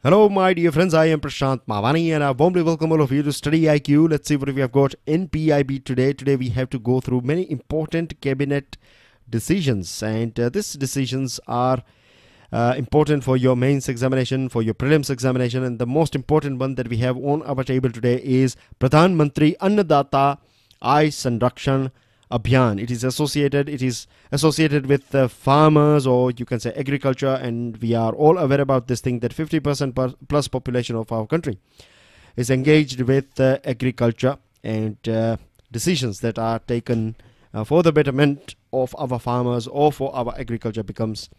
Hello, my dear friends. I am Prashant Mavani, and I warmly welcome all of you to StudyIQ. Let's see what we have got in PIB today. Today, we have to go through many important cabinet decisions, and these decisions are important for your mains examination, for your prelims examination, and the most important one that we have on our table today is Pradhan Mantri Annadata Aay Sanrakshan Abhiyan. It is associated with farmers, or you can say agriculture, and we are all aware about this thing that 50% plus population of our country is engaged with agriculture, and decisions that are taken for the betterment of our farmers or for our agriculture becomes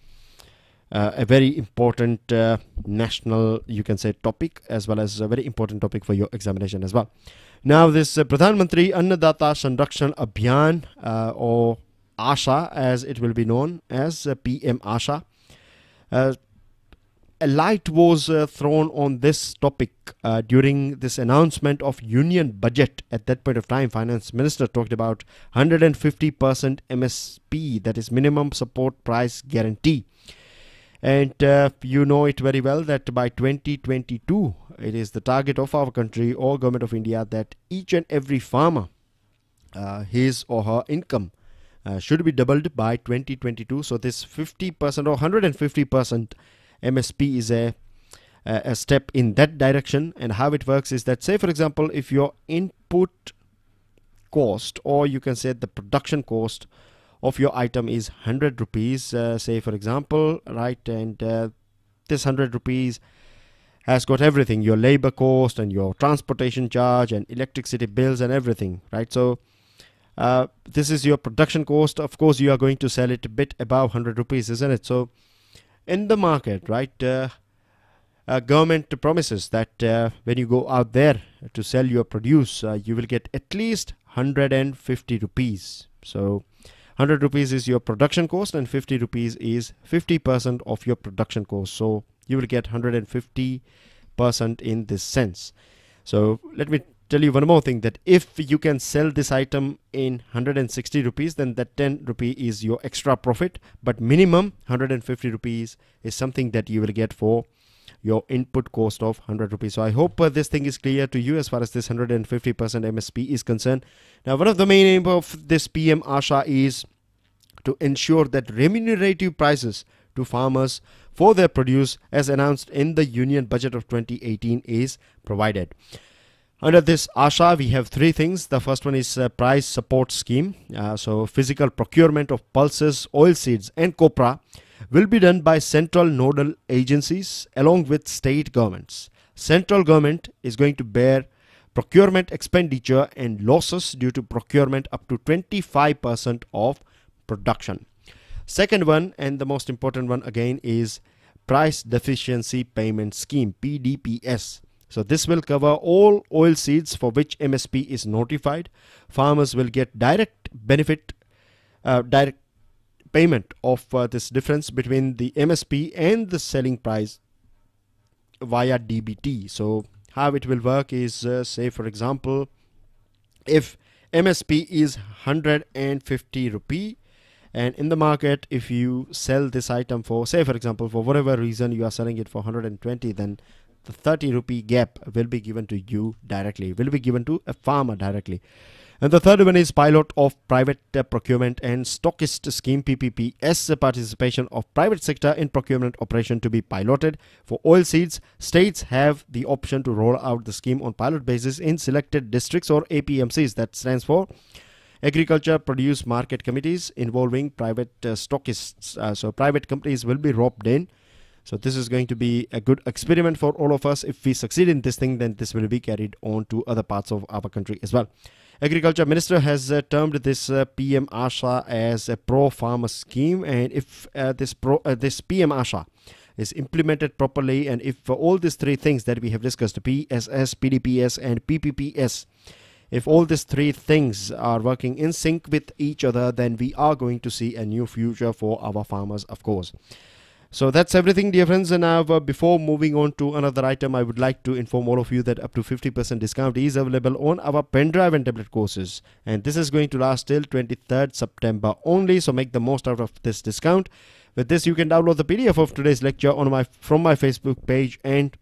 a very important national, you can say, topic, as well as a very important topic for your examination as well. Now, this Pradhan Mantri Annadata Sanrakshan Abhiyan, or ASHA as it will be known as, PM ASHA, a light was thrown on this topic during this announcement of union budget. At that point of time, Finance Minister talked about 150% MSP, that is minimum support price guarantee. And you know it very well that by 2022, it is the target of our country or government of India that each and every farmer, his or her income should be doubled by 2022. So this 50% or 150% MSP is a step in that direction. And how it works is that, say for example, if your input cost, or you can say the production cost of your item is 100 rupees, say for example, right, and this 100 rupees has got everything, your labor cost and your transportation charge and electricity bills and everything, right? So this is your production cost. Of course, you are going to sell it a bit above 100 rupees, isn't it? So in the market, right, government promises that when you go out there to sell your produce, you will get at least 150 rupees. So 100 rupees is your production cost and 50 rupees is 50% of your production cost. So you will get 150% in this sense. So let me tell you one more thing, that if you can sell this item in 160 rupees, then that 10 rupee is your extra profit. But minimum 150 rupees is something that you will get for your input cost of 100 rupees. So I hope this thing is clear to you as far as this 150% MSP is concerned. Now, one of the main aim of this PM ASHA is to ensure that remunerative prices to farmers for their produce, as announced in the Union Budget of 2018, is provided. Under this ASHA, we have three things. The first one is price support scheme. So physical procurement of pulses, oilseeds and copra will be done by central nodal agencies along with state governments. Central government is going to bear procurement expenditure and losses due to procurement up to 25% of production. Second one, and the most important one again, is price deficiency payment scheme, PDPS. So this will cover all oilseeds for which MSP is notified. Farmers will get direct benefit, direct payment of this difference between the MSP and the selling price via DBT. So how it will work is, say for example, if MSP is 150 rupee, and in the market, if you sell this item for, say for example, for whatever reason you are selling it for 120, then the 30 rupee gap will be given to you directly, will be given to a farmer directly. And the third one is pilot of private procurement and stockist scheme, PPPS, participation of private sector in procurement operation to be piloted. For oilseeds, states have the option to roll out the scheme on pilot basis in selected districts or APMCs. That stands for Agriculture Produce Market Committees, involving private stockists. So private companies will be roped in. So this is going to be a good experiment for all of us. If we succeed in this thing, then this will be carried on to other parts of our country as well. Agriculture Minister has termed this PM ASHA as a pro-farmer scheme, and if this PM ASHA is implemented properly, and if all these three things that we have discussed, PSS, PDPS and PPPS, if all these three things are working in sync with each other, then we are going to see a new future for our farmers, of course. So that's everything, dear friends. And now, before moving on to another item, I would like to inform all of you that up to 50% discount is available on our pen drive and tablet courses. And this is going to last till 23rd September only. So make the most out of this discount. With this, you can download the PDF of today's lecture from my Facebook page and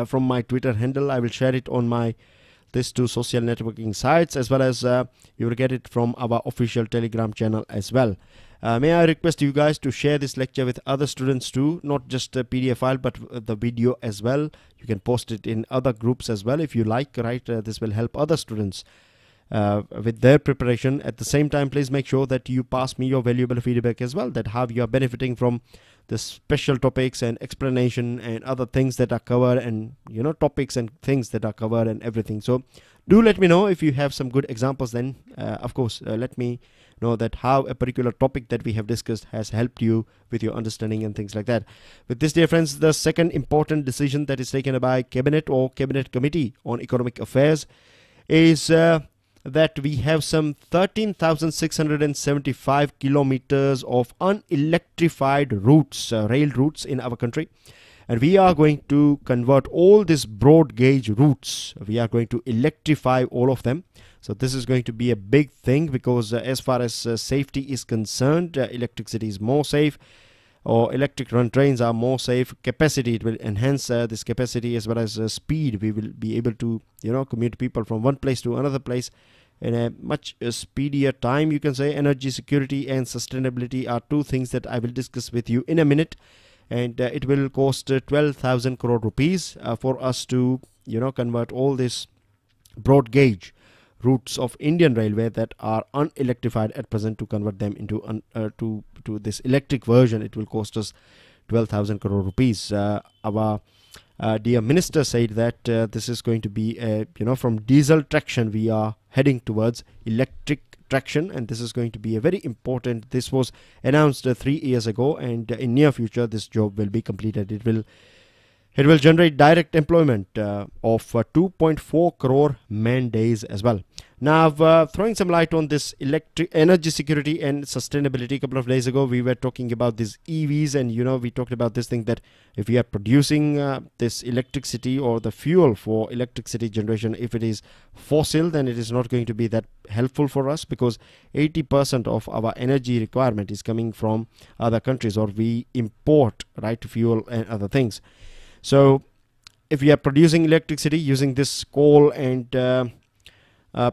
from my Twitter handle. I will share it on my these two social networking sites, as well as you will get it from our official Telegram channel as well. May I request you guys to share this lecture with other students too, not just a PDF file but the video as well. You can post it in other groups as well if you like, right? This will help other students with their preparation. At the same time, please make sure that you pass me your valuable feedback as well, that how you are benefiting from the special topics and explanation and other things that are covered, and topics and things that are covered and everything. So do let me know if you have some good examples. Then of course let me know that how a particular topic that we have discussed has helped you with your understanding and things like that. With this, dear friends, the second important decision that is taken by Cabinet or Cabinet Committee on Economic Affairs is that we have some 13,675 kilometers of unelectrified routes, rail routes in our country. And we are going to convert all these broad gauge routes. We are going to electrify all of them. So this is going to be a big thing, because as far as safety is concerned, electricity is more safe, or electric run trains are more safe. Capacity, it will enhance this capacity, as well as speed. We will be able to commute people from one place to another place in a much speedier time, you can say. Energy security and sustainability are two things that I will discuss with you in a minute, and it will cost 12,000 crore rupees for us to convert all these broad gauge routes of Indian Railway that are unelectrified at present, to convert them into to this electric version. It will cost us 12,000 crore rupees. Our dear minister said that this is going to be from diesel traction we are heading towards electric traction, and this is going to be a very important. This was announced 3 years ago, and in near future this job will be completed. It will generate direct employment of 2.4 crore man days as well. Now, throwing some light on this energy security and sustainability. A couple of days ago, we were talking about these EVs, and we talked about this thing that if we are producing this electricity or the fuel for electricity generation, if it is fossil, then it is not going to be that helpful for us, because 80% of our energy requirement is coming from other countries, or we import, right, fuel and other things. So if we are producing electricity using this coal and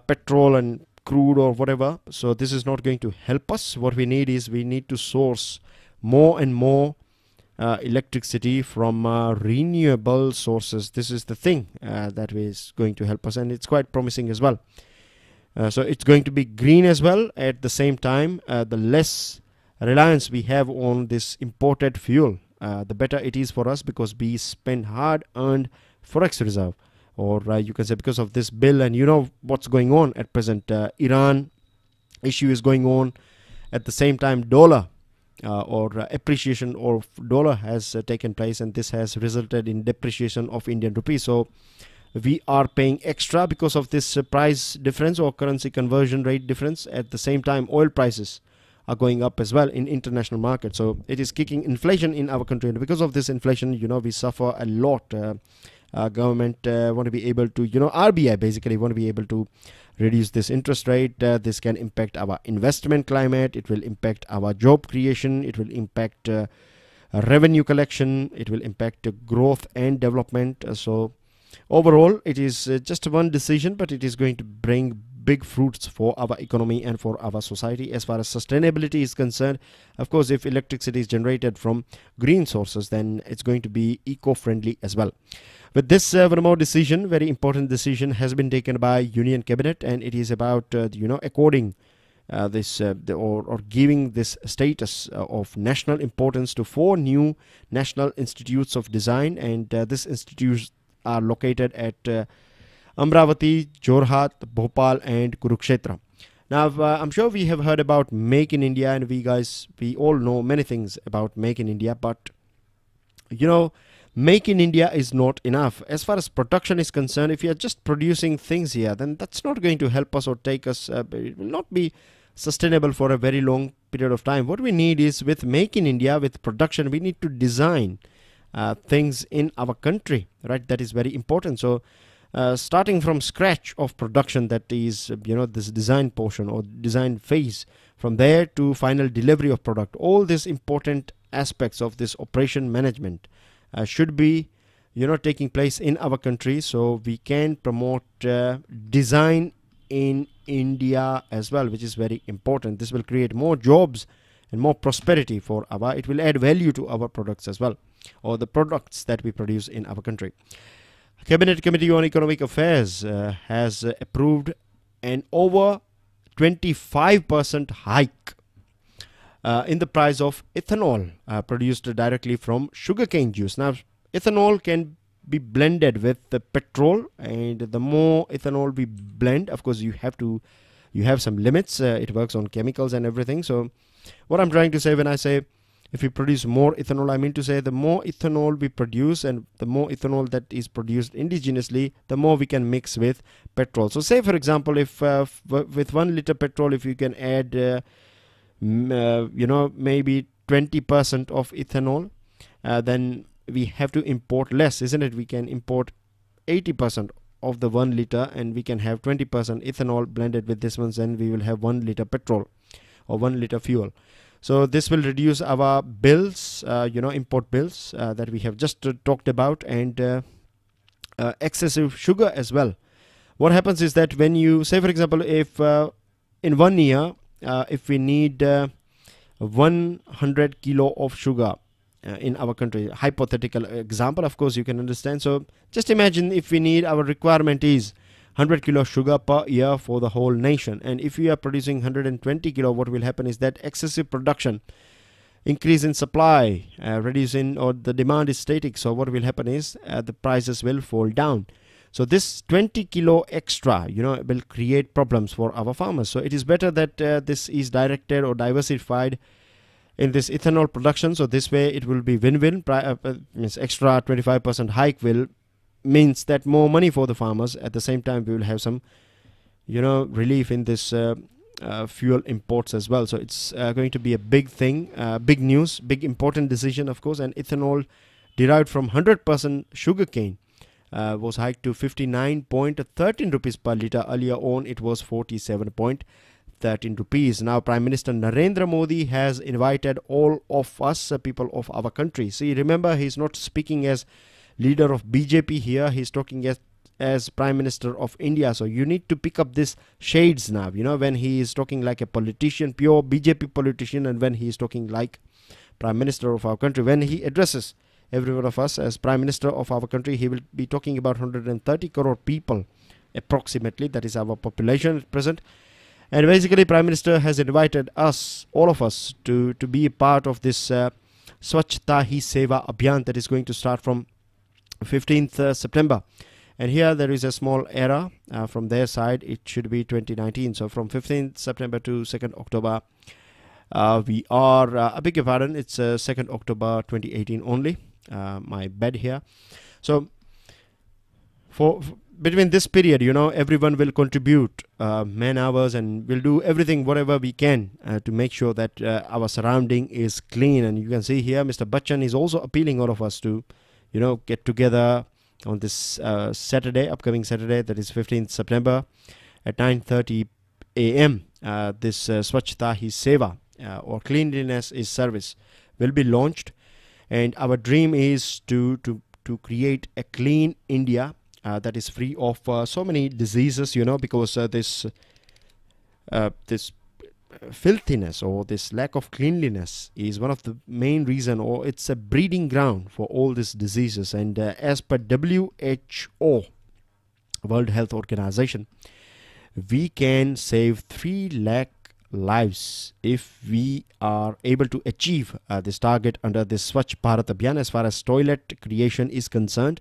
petrol and crude or whatever, so this is not going to help us. What we need is, we need to source more and more electricity from renewable sources. This is the thing that is going to help us, and it's quite promising as well. So it's going to be green as well. At the same time, the less reliance we have on this imported fuel, the better it is for us, because we spend hard-earned forex reserve, or you can say because of this bill. And what's going on at present. Iran issue is going on. At the same time, dollar appreciation of dollar has taken place, and this has resulted in depreciation of Indian rupee. So we are paying extra because of this price difference or currency conversion rate difference. At the same time, oil prices are going up as well in international market, so it is kicking inflation in our country. And because of this inflation, we suffer a lot. Government want to be able to, RBI basically want to be able to reduce this interest rate. This can impact our investment climate. It will impact our job creation. It will impact revenue collection. It will impact growth and development. So overall, it is just one decision, but it is going to bring big fruits for our economy and for our society. As far as sustainability is concerned, of course, if electricity is generated from green sources, then it's going to be eco-friendly as well. With this, one more decision, very important decision, has been taken by Union Cabinet, and it is about according this or giving this status of national importance to 4 new national institutes of design, and these institutes are located at Amravati, Jorhat, Bhopal and Kurukshetra. Now, I'm sure we have heard about Make in India, and we all know many things about Make in India, but Make in India is not enough. As far as production is concerned, if you are just producing things here, then that's not going to help us or take us, it will not be sustainable for a very long period of time. What we need is, with Make in India, with production, we need to design things in our country, right? That is very important. So starting from scratch of production, that is this design portion or design phase, from there to final delivery of product, all these important aspects of this operation management should be taking place in our country, so we can promote design in India as well, which is very important. This will create more jobs and more prosperity for it will add value to our products as well, or the products that we produce in our country. Cabinet Committee on Economic Affairs has approved an over 25% hike in the price of ethanol produced directly from sugarcane juice. Now, ethanol can be blended with the petrol, and the more ethanol we blend, of course, you have some limits. It works on chemicals and everything. So what I'm trying to say when I say if we produce more ethanol, I mean to say the more ethanol we produce and the more ethanol that is produced indigenously, the more we can mix with petrol. So say, for example, if with 1 liter petrol, if you can add maybe 20% of ethanol, then we have to import less, isn't it? We can import 80% of the 1 liter, and we can have 20% ethanol blended with this one, and we will have 1 liter petrol or 1 liter fuel. So this will reduce our bills, import bills that we have just talked about, and excessive sugar as well. What happens is that when you say, for example, if in 1 year, if we need 100 kilo of sugar in our country, hypothetical example, of course you can understand. So just imagine if we need, our requirement is 100 kilo sugar per year for the whole nation, and if we are producing 120 kilo, what will happen is that excessive production, increase in supply, reducing, or the demand is static, so what will happen is the prices will fall down. So this 20 kilo extra, will create problems for our farmers. So it is better that this is directed or diversified in this ethanol production. So this way it will be win-win. Means extra 25% hike means that more money for the farmers. At the same time, we will have some, relief in this fuel imports as well. So it's going to be a big thing, big news, big important decision, of course. And ethanol derived from 100% sugarcane was hiked to 59.13 rupees per liter. Earlier on, it was 47.13 rupees. Now, Prime Minister Narendra Modi has invited all of us, people of our country. See, remember, he's not speaking as leader of BJP here. He's talking as Prime Minister of India. So you need to pick up these shades now, when he is talking like a politician, pure BJP politician, and when he is talking like Prime Minister of our country. When he addresses every one of us as Prime Minister of our country, he will be talking about 130 crore people approximately. That is our population at present. And basically, Prime Minister has invited us, all of us, to be a part of this Swachhta Hi Seva Abhiyan that is going to start from 15th September. And here there is a small error from their side. It should be 2019. So from 15th September to 2nd October, we are, I beg your pardon, it's 2nd October 2018 only. My bad here. So for between this period, everyone will contribute man hours, and we'll do everything, whatever we can, to make sure that our surrounding is clean. And you can see here, Mr. Bachchan is also appealing all of us to, get together on this Saturday, upcoming Saturday, that is 15th September at 9:30 a.m. This Swachhta Hi Seva, or Cleanliness is Service, will be launched. And our dream is to create a clean India that is free of so many diseases, because this filthiness or this lack of cleanliness is one of the main reason, or it's a breeding ground for all these diseases. And as per WHO, World Health Organization, we can save 3 lakh lives if we are able to achieve this target under this Swachh Bharat Abhiyan as far as toilet creation is concerned.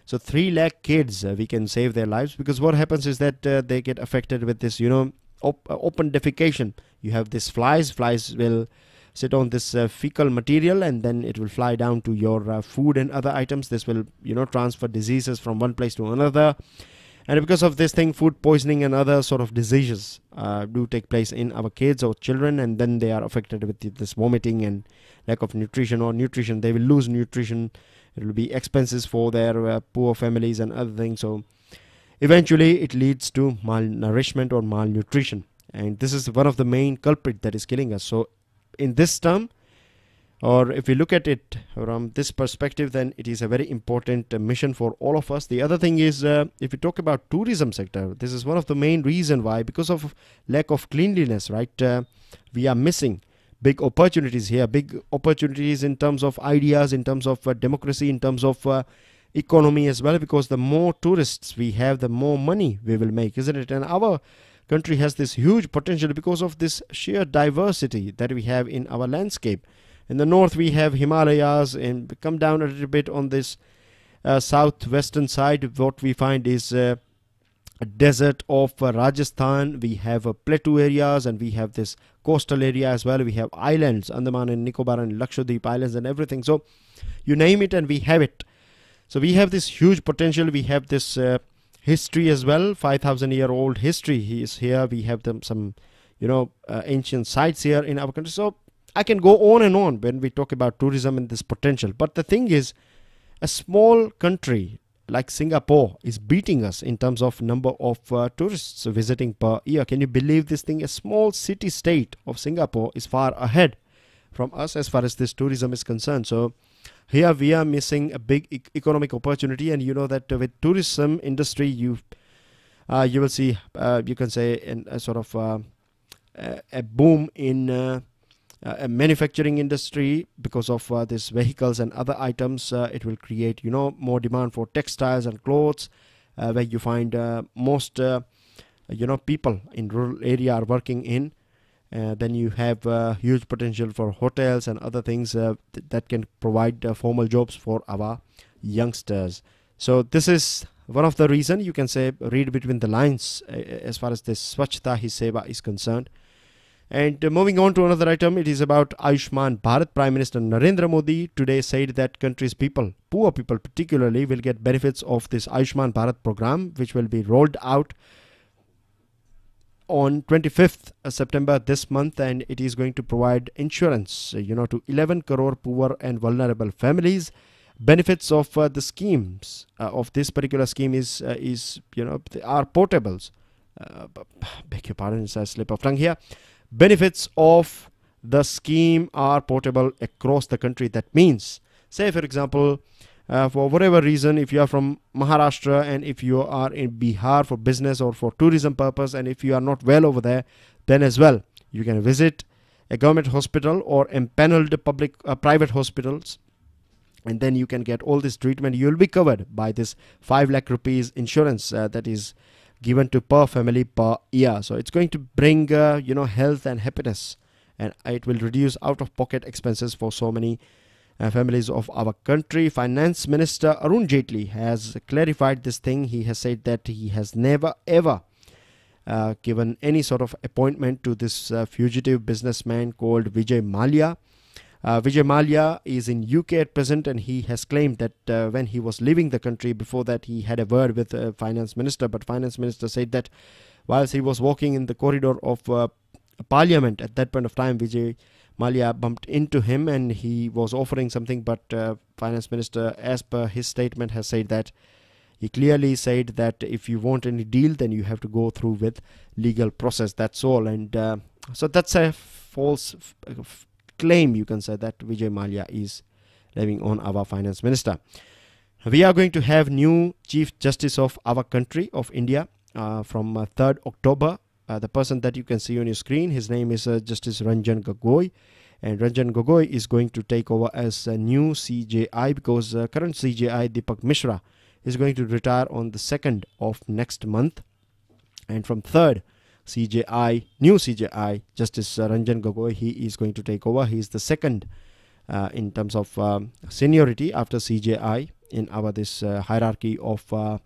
So 3 lakh kids, we can save their lives, because what happens is that they get affected with this, open defecation. You have this flies will sit on this fecal material, and then it will fly down to your food and other items. This will, transfer diseases from one place to another. And because of this thing, food poisoning and other sort of diseases do take place in our kids or children, and then they are affected with this vomiting and lack of nutrition or nutrition. They will lose nutrition. It will be expenses for their poor families and other things. So eventually it leads to malnourishment or malnutrition. And this is one of the main culprit that is killing us. So in this term, or if we look at it from this perspective, then it is a very important mission for all of us. The other thing is, if we talk about tourism sector, this is one of the main reason why, because of lack of cleanliness, right? We are missing big opportunities here, big opportunities in terms of ideas, in terms of democracy, in terms of economy as well, because the more tourists we have, the more money we will make, isn't it? And our country has this huge potential because of this sheer diversity that we have in our landscape. In the north we have Himalayas, and come down a little bit on this southwestern side, what we find is a desert of Rajasthan. We have plateau areas, and we have this coastal area as well. We have islands, Andaman and Nicobar and Lakshadweep Islands and everything. So you name it and we have it. So we have this huge potential. We have this history as well, 5,000-year-old history is here. We have some ancient sites here in our country. So I can go on and on when we talk about tourism and this potential. But the thing is, a small country like Singapore is beating us in terms of number of tourists visiting per year. Can you believe this thing? A small city state of Singapore is far ahead from us as far as this tourism is concerned. So here we are missing a big economic opportunity. And you know that with tourism industry, you will see, you can say, a sort of a boom in a manufacturing industry because of these vehicles and other items. It will create more demand for textiles and clothes, where you find most people in rural area are working in. Then you have huge potential for hotels and other things that can provide formal jobs for our youngsters. So this is one of the reason, you can say, read between the lines as far as this Swachhta Hi Seva is concerned. And moving on to another item, it is about Ayushman Bharat. Prime Minister Narendra Modi today said that country's people, poor people particularly, will get benefits of this Ayushman Bharat program, which will be rolled out on 25th September this month, and it is going to provide insurance to 11 crore poor and vulnerable families. Benefits of the schemes of this particular scheme is are portables. Beg your pardon, it's a slip of tongue here. Benefits of the scheme are portable across the country. That means, say for example, for whatever reason, if you are from Maharashtra and if you are in Bihar for business or for tourism purpose, and if you are not well over there, then as well you can visit a government hospital or empaneled private hospitals, and then you can get all this treatment. You will be covered by this 5 lakh rupees insurance that is given to per family per year. So it's going to bring health and happiness, and it will reduce out-of-pocket expenses for so many families of our country. Finance Minister Arun Jaitley has clarified this thing. He has said that he has never ever given any sort of appointment to this fugitive businessman called Vijay Mallya. Vijay Mallya is in UK at present, and he has claimed that when he was leaving the country, before that he had a word with the finance minister, but finance minister said that whilst he was walking in the corridor of parliament at that point of time, Vijay Mallya bumped into him and he was offering something, but finance minister, as per his statement, has said that he clearly said that if you want any deal, then you have to go through with legal process, that's all. And so that's a false claim, you can say, that Vijay Mallya is living on our finance minister. We are going to have new Chief Justice of our country, of India, from 3rd October. The person that you can see on your screen, his name is Justice Ranjan Gogoi, and Ranjan Gogoi is going to take over as a new CJI, because current CJI Deepak Mishra is going to retire on the 2nd of next month, and from 3rd CJI, new CJI, Justice Ranjan Gogoi, he is going to take over. He is the second in terms of seniority after CJI in our this hierarchy of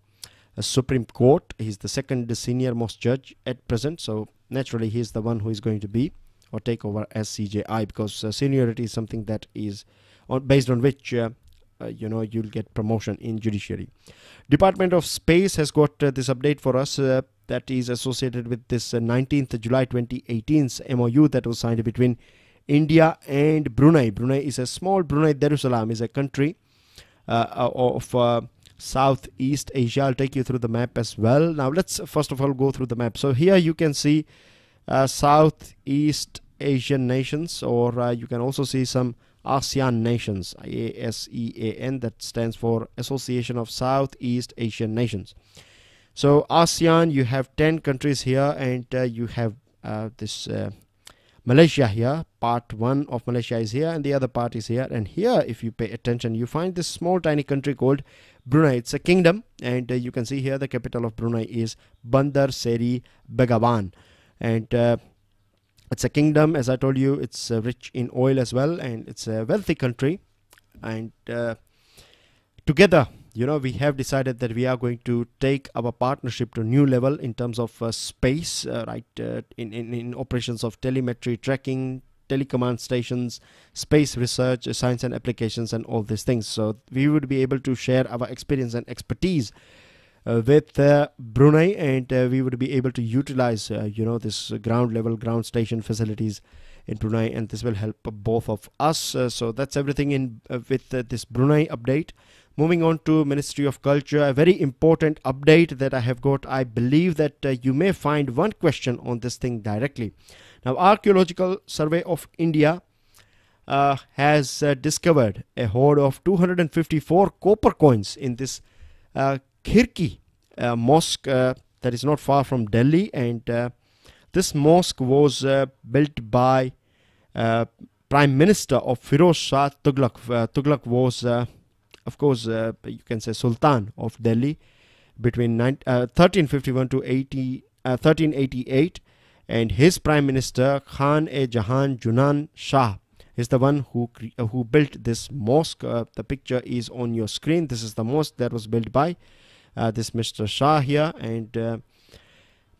Supreme Court. He is the second senior most judge at present, so naturally he is the one who is going to be or take over as CJI, because seniority is something that is based on which you'll get promotion in judiciary. Department of Space has got this update for us that is associated with this 19th July 2018's MOU that was signed between India and Brunei. Brunei is a small, Brunei Darussalam is a country of Southeast Asia. I'll take you through the map as well. Now let's first of all go through the map. So here you can see Southeast Asian nations, or you can also see some ASEAN nations, ASEAN, that stands for Association of Southeast Asian Nations. So ASEAN, you have 10 countries here, and you have this Malaysia here. Part 1 of Malaysia is here, and the other part is here. And here, if you pay attention, you find this small tiny country called Brunei. It's a kingdom, and you can see here the capital of Brunei is Bandar Seri Begawan. And it's a kingdom, as I told you. It's rich in oil as well, and it's a wealthy country. And together, we have decided that we are going to take our partnership to a new level in terms of space, in operations of telemetry, tracking, telecommand stations, space research, science and applications, and all these things. So we would be able to share our experience and expertise with Brunei, and we would be able to utilize this ground station facilities in Brunei, and this will help both of us. So that's everything in with this Brunei update. Moving on to Ministry of Culture, a very important update that I have got. I believe that you may find one question on this thing directly. Now, Archaeological Survey of India has discovered a hoard of 254 copper coins in this Khirki mosque that is not far from Delhi, and this mosque was built by Prime Minister of Firoz Shah Tughlaq. Tughlaq was of course, you can say Sultan of Delhi between 1351 to 1388, and his Prime Minister Khan-e-Jahan Junan Shah is the one who built this mosque. The picture is on your screen. This is the mosque that was built by this Mr. Shah here, and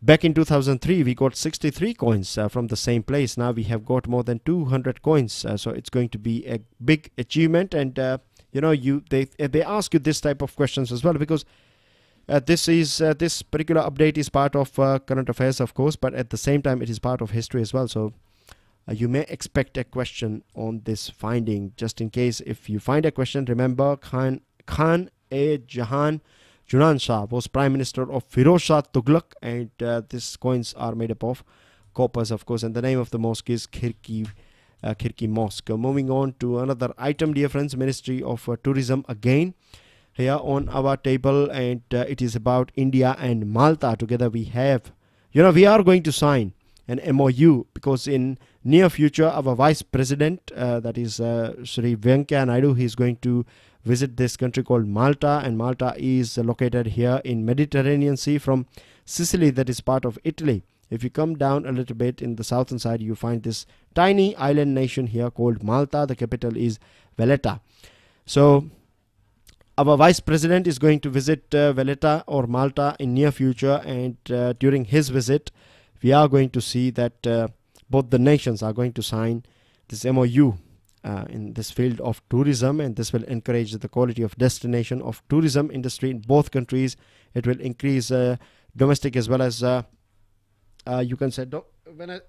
back in 2003 we got 63 coins from the same place. Now we have got more than 200 coins, so it's going to be a big achievement. And they ask you this type of questions as well, because this particular update is part of current affairs, of course, but at the same time it is part of history as well. So you may expect a question on this finding. Just in case if you find a question, remember Khan-e-Jahan Junan Shah was Prime Minister of Firoz Shah Tughlaq, and these coins are made up of coppers, of course, and the name of the mosque is Khirki Mosque. Moving on to another item, dear friends, Ministry of Tourism again here on our table, and it is about India and Malta. Together we have, we are going to sign an MOU, because in near future our Vice President, that is Sri Venkaiah Naidu, he is going to visit this country called Malta, and Malta is located here in Mediterranean Sea from Sicily, that is part of Italy. If you come down a little bit in the southern side, you find this tiny island nation here called Malta. The capital is Valletta. So our Vice President is going to visit Valletta or Malta in near future, and during his visit we are going to see that both the nations are going to sign this MOU in this field of tourism, and this will encourage the quality of destination of tourism industry in both countries. It will increase domestic as well as you can say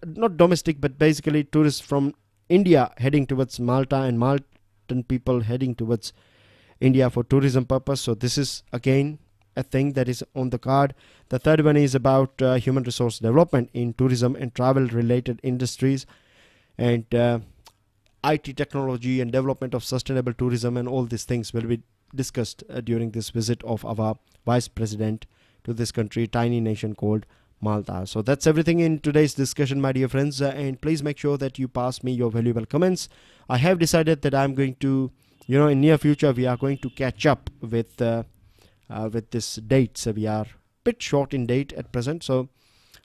not domestic, but basically tourists from India heading towards Malta, and Maltan people heading towards India for tourism purpose. So this is again a thing that is on the card. The third one is about human resource development in tourism and travel related industries, and IT technology and development of sustainable tourism, and all these things will be discussed during this visit of our Vice President to this country, tiny nation called Malta. So that's everything in today's discussion, my dear friends, and please make sure that you pass me your valuable comments. I have decided that I'm going to, in near future we are going to catch up with this date. So we are a bit short in date at present, so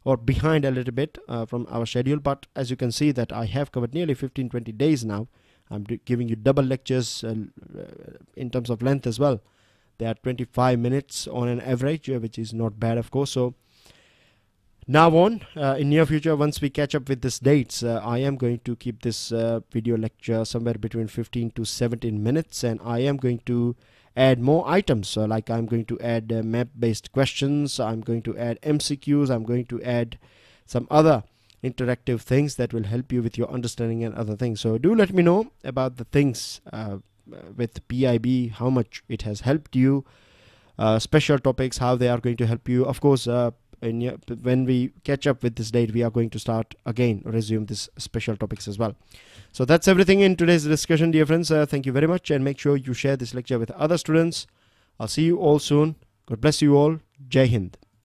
or behind a little bit from our schedule, but as you can see that I have covered nearly 15-20 days now. I'm giving you double lectures in terms of length as well. They are 25 minutes on an average, which is not bad, of course. So now on, in near future, once we catch up with these dates, I am going to keep this video lecture somewhere between 15 to 17 minutes, and I am going to add more items, like I'm going to add map based questions, I'm going to add MCQs, I'm going to add some other interactive things that will help you with your understanding and other things. So do let me know about the things with PIB, how much it has helped you, special topics, how they are going to help you. Of course, when we catch up with this date, we are going to start again, resume this special topics as well. So that's everything in today's discussion, dear friends. Thank you very much, and make sure you share this lecture with other students. I'll see you all soon. God bless you all. Jai Hind.